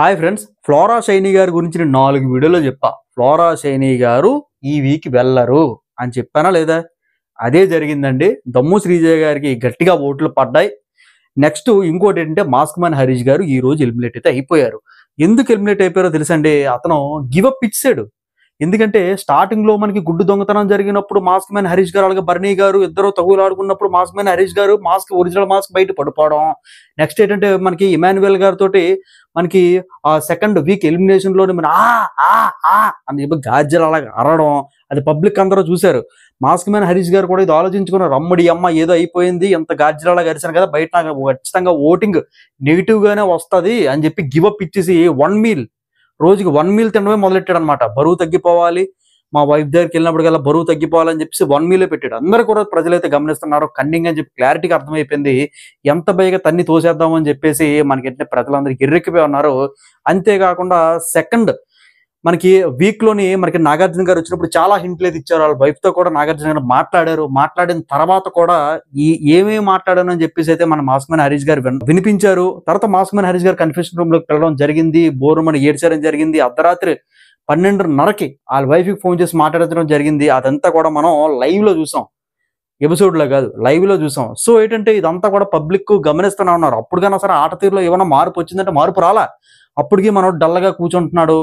Hi friends, flora shiny గారి గురించి నేను 4 వీడియోలో చెప్పా. ఫ్లోరా షైనీ గారు ఈ వీక్ వెళ్ళరు అని చెప్పానా లేదా? అదే జరిగిందండి. దమ్ము శ్రీజయ్ గారికి గట్టిగా ఓట్లు పడ్డాయి. నెక్స్ట్ ఇంకోటి ఏంటంటే మాస్క్ మ్యాన్ హరీష్ గారు ఈ రోజు ఎలిమినేట్ అయితే అయిపోయారు. ఎందుకు ఎలిమినేట్ అయిపోయారో తెలుసండి? అతను గివ్ అప్ ఇచ్చాడు. ఎందుకంటే స్టార్టింగ్ లో మనకి గుడ్డు దొంగతనం జరిగినప్పుడు మాస్క్ మ్యాన్ హరీష్ గారు అలాగే బర్నీ గారు ఇద్దరు తగులాడుకున్నప్పుడు మాస్క్ మ్యాన్ హరీష్ గారు ఒరిజినల్ మాస్క్ బయట పడిపోవడం. నెక్స్ట్ ఏంటంటే మనకి ఇమాన్యుయల్ గారితో మనకి ఆ సెకండ్ వీక్ ఎలిమినేషన్ లోనే మన అని చెప్పి గాజ్జలు అలాగా అరవడం, అది పబ్లిక్ అందరూ చూశారు. మాస్క్ మ్యాన్ హరీష్ గారు కూడా ఇది ఆలోచించుకున్నారు, రమ్మడి అమ్మ ఏదో అయిపోయింది, ఎంత గాజ్జలు అలాగా అరిచాను కదా, బయట నాకు ఖచ్చితంగా ఓటింగ్ నెగిటివ్ గానే వస్తుంది అని చెప్పి గివ్ అప్ ఇచ్చేసి రోజుకి 1 మీల్ తినడమే మొదలెట్టాడు అనమాట. బరువు తగ్గిపోవాలి, మా వైఫ్ దగ్గరికి వెళ్ళినప్పటికల్లా బరువు తగ్గిపోవాలని చెప్పేసి 1 మీలే పెట్టాడు. అందరూ కూడా ప్రజలైతే గమనిస్తున్నారు, కన్నింగ్ అని చెప్పి క్లారిటీగా అర్థమైపోయింది. ఎంత బైగా తన్ని తోసేద్దాం అని చెప్పేసి మనకి ప్రజలందరికీ ఎర్రెక్కిపోయి ఉన్నారు. అంతేకాకుండా సెకండ్ మనకి వీక్ లోని మనకి నాగార్జున గారు వచ్చినప్పుడు చాలా హింట్లు అయితే ఇచ్చారు. వాళ్ళ వైఫ్ తో కూడా నాగార్జున గారు మాట్లాడారు. మాట్లాడిన తర్వాత కూడా ఏమేమి మాట్లాడాను అని చెప్పేసి అయితే మన మాస్క్ మ్యాన్ హరీష్ గారు వినిపించారు. తర్వాత మాస్క్ మ్యాన్ హరీష్ గారు కన్ఫెషన్ రూమ్ లోకి వెళ్ళడం జరిగింది. బోరుమని ఏడ్చారని జరిగింది. అర్ధరాత్రి 12:30కి వాళ్ళ వైఫ్ కి ఫోన్ చేసి మాట్లాడడం జరిగింది. అదంతా కూడా మనం లైవ్ లో చూసాం, ఎపిసోడ్ లో కాదు, లైవ్ లో చూసాం. సో ఏంటంటే ఇదంతా కూడా పబ్లిక్ గమనిస్తూనే ఉన్నారు. అప్పుడుకైనా సరే ఆట తీరులో ఏమైనా మార్పు వచ్చిందంటే మార్పు రాలా. అప్పటికి మనం డల్గా కూర్చుంటున్నాడు.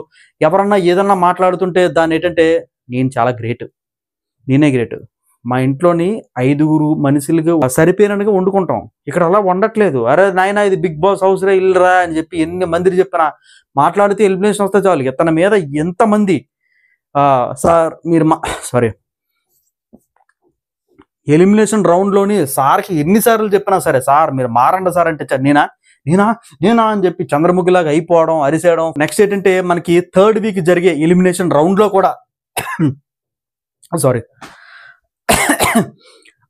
ఎవరన్నా ఏదన్నా మాట్లాడుతుంటే దాన్ని ఏంటంటే నేను చాలా గ్రేట్, నేనే గ్రేట్, మా ఇంట్లోని 5 మనుషులకి సరిపోయినట్టుగా వండుకుంటాం, ఇక్కడ అలా వండట్లేదు, అరే నాయన ఇది బిగ్ బాస్ హౌస్ రా ఇల్లురా అని చెప్పి ఎన్ని మంది చెప్పినా మాట్లాడితే ఎలిమినేషన్ వస్తే చాలు. ఇతని మీద ఎంతమంది సార్ మీరు సారీ ఎలిమినేషన్ రౌండ్ లోని సార్కి ఎన్నిసార్లు చెప్పినా సరే, సార్ మీరు మారండి సార్ అంటే నేనా నేనా నేనా అని చెప్పి చంద్రముఖిలాగా అయిపోవడం, అరిసేయడం. నెక్స్ట్ ఏంటంటే మనకి థర్డ్ వీక్ జరిగే ఎలిమినేషన్ రౌండ్ లో కూడా సారీ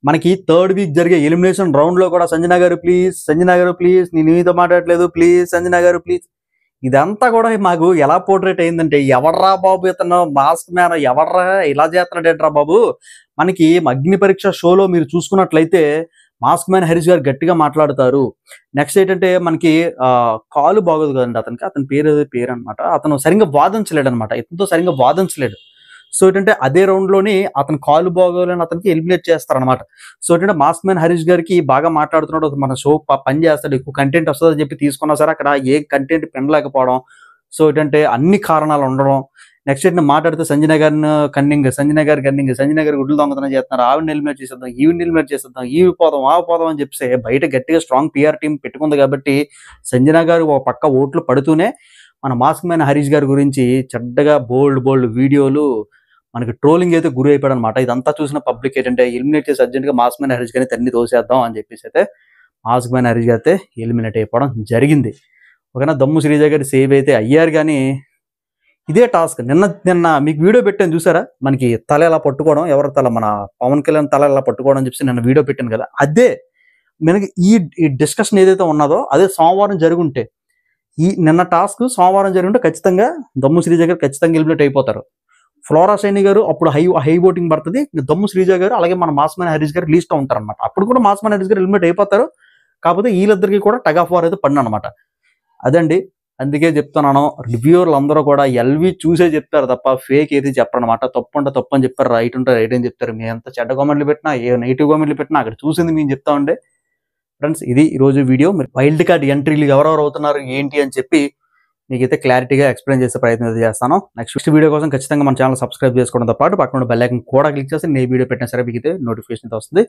మనకి థర్డ్ వీక్ జరిగే ఎలిమినేషన్ రౌండ్ లో కూడా సంజన గారు ప్లీజ్, సంజన గారు ప్లీజ్, నేను మీతో మాట్లాడట్లేదు ప్లీజ్, సంజన గారు ప్లీజ్. ఇదంతా కూడా మాకు ఎలా పోర్ట్రేట్ అయిందంటే, ఎవర్రా బాబు ఇతను మాస్క్ మ్యాన్, ఎవర్రా ఇలా చేస్తున్నాడేట్రా బాబు. మనకి అగ్ని పరీక్ష షోలో మీరు చూసుకున్నట్లయితే మాస్క్ మ్యాన్ హరీష్ గారు గట్టిగా మాట్లాడతారు. నెక్స్ట్ ఏంటంటే మనకి కాలు బాగోదు కదండి అతనికి, అతని పేరు అనమాట, అతను సరిగ్గా వాదించలేడు అనమాట, ఇతనితో సరిగ్గా వాదించలేడు. సో ఏంటంటే అదే రౌండ్ లోని అతను కాలు బాగోలేని అతనికి ఎలిమినేట్ చేస్తారనమాట. సో ఏంటంటే మాస్క్ మ్యాన్ హరీష్ గారికి బాగా మాట్లాడుతున్నాడు, మన షో పని చేస్తాడు, ఎక్కువ కంటెంట్ వస్తుంది అని చెప్పి తీసుకున్నా సరే అక్కడ ఏ కంటెంట్ పెనలేకపోవడం. సో ఏంటంటే అన్ని కారణాలు ఉండడం. నెక్స్ట్ ఏంటంటే మాట్లాడితే సంజన గారిని కన్నింగ్, సంజన గారి గుడ్లు దొంగతనం చేస్తున్నారు, ఆవిడని ఎలిమినేట్ చేసేద్దాం, ఈవిని ఎలిమినేట్ చేసేద్దాం, ఈవి పోదాం ఆ పోదాం అని చెప్పి బయట గట్టిగా స్ట్రాంగ్ పిఆర్ టీం పెట్టుకుంది. కాబట్టి సంజన గారు ఒక పక్క ఓట్లు పడుతూనే మన మాస్క్ మ్యాన్ హరీష్ గారి గురించి చెడ్డగా బోల్డ్ వీడియోలు మనకి ట్రోలింగ్ అయితే గురి అయిపోయాడు అనమాట. ఇదంతా చూసిన పబ్లిక్ ఏంటంటే ఎలిమినేట్ చేసి అర్జెంట్గా మాస్క్ మ్యాన్ హరీష్ గారిని తన్ని తోసేద్దాం అని చెప్పేసి అయితే మాస్క్ మ్యాన్ హరీష్ గారు అయితే ఎలిమినేట్ అయిపోవడం జరిగింది. ఓకేనా, దమ్ము శ్రీజయ్ గారు సేవ్ అయితే అయ్యారు. కానీ ఇదే టాస్క్ నిన్న మీకు వీడియో పెట్టాను చూసారా, మనకి తల ఎలా పట్టుకోవడం, ఎవరి తల, మన పవన్ కళ్యాణ్ తల ఎలా పట్టుకోవడం అని చెప్పి నిన్న వీడియో పెట్టాను కదా, అదే మనకి ఈ డిస్కషన్ ఏదైతే ఉన్నదో అదే సోమవారం జరుగుంటే, నిన్న టాస్క్ సోమవారం జరుగుంటే ఖచ్చితంగా దమ్ము శ్రీజయ్ గారు ఖచ్చితంగా ఎలిమినేట్ అయిపోతారు. ఫ్లోరా షైనీ గారు అప్పుడు హై ఓటింగ్ పడుతుంది, దమ్ము శ్రీజయ్ గారు అలాగే మన మాస్క్ మ్యాన్ హరీష్ గారు లీస్ట్ ఉంటారు అనమాట. అప్పుడు కూడా మాస్క్ మ్యాన్ హరీష్ గారు ఎలిమినేట్ అయిపోతారు. కాకపోతే వీళ్ళిద్దరికి కూడా టగ్ ఆఫ్ వార్ అయితే పడిన అనమాట. అదండి, అందుకే చెప్తున్నాను, రివ్యూవర్లు అందరూ కూడా ఎల్వి చూసే చెప్తారు తప్ప ఫేక్ అయితే చెప్పరు అనమాట. తప్పు ఉంటే తప్పు అని చెప్తారు, రైట్ ఉంటే రైట్ అని చెప్తారు. మేము ఎంత చెడ్డ కామెంట్లు పెట్టినా, ఏ నెగిటివ్ కామెంట్లు పెట్టినా అక్కడ చూసింది మేము చెప్తామండి. ఫ్రెండ్స్, ఇది ఈరోజు వీడియో. మీరు వైల్డ్ కార్డ్ ఎంట్రీలు ఎవరెవరు అవుతున్నారు ఏంటి అని చెప్పి మీకైతే క్లారిటీగా ఎక్స్ప్లెయిన్ చేసే ప్రయత్నం అయితే చేస్తాను. నెక్స్ట్ వీడియో కోసం ఖచ్చితంగా మన ఛానల్ సబ్స్క్రైబ్ చేసుకోవడంతో పాటు పక్కన బెల్ ఐకాన్ కూడా క్లిక్ చేస్తే నేను వీడియో పెట్టినా సరే మీకైతే నోటిఫికేషన్ అయితే వస్తుంది.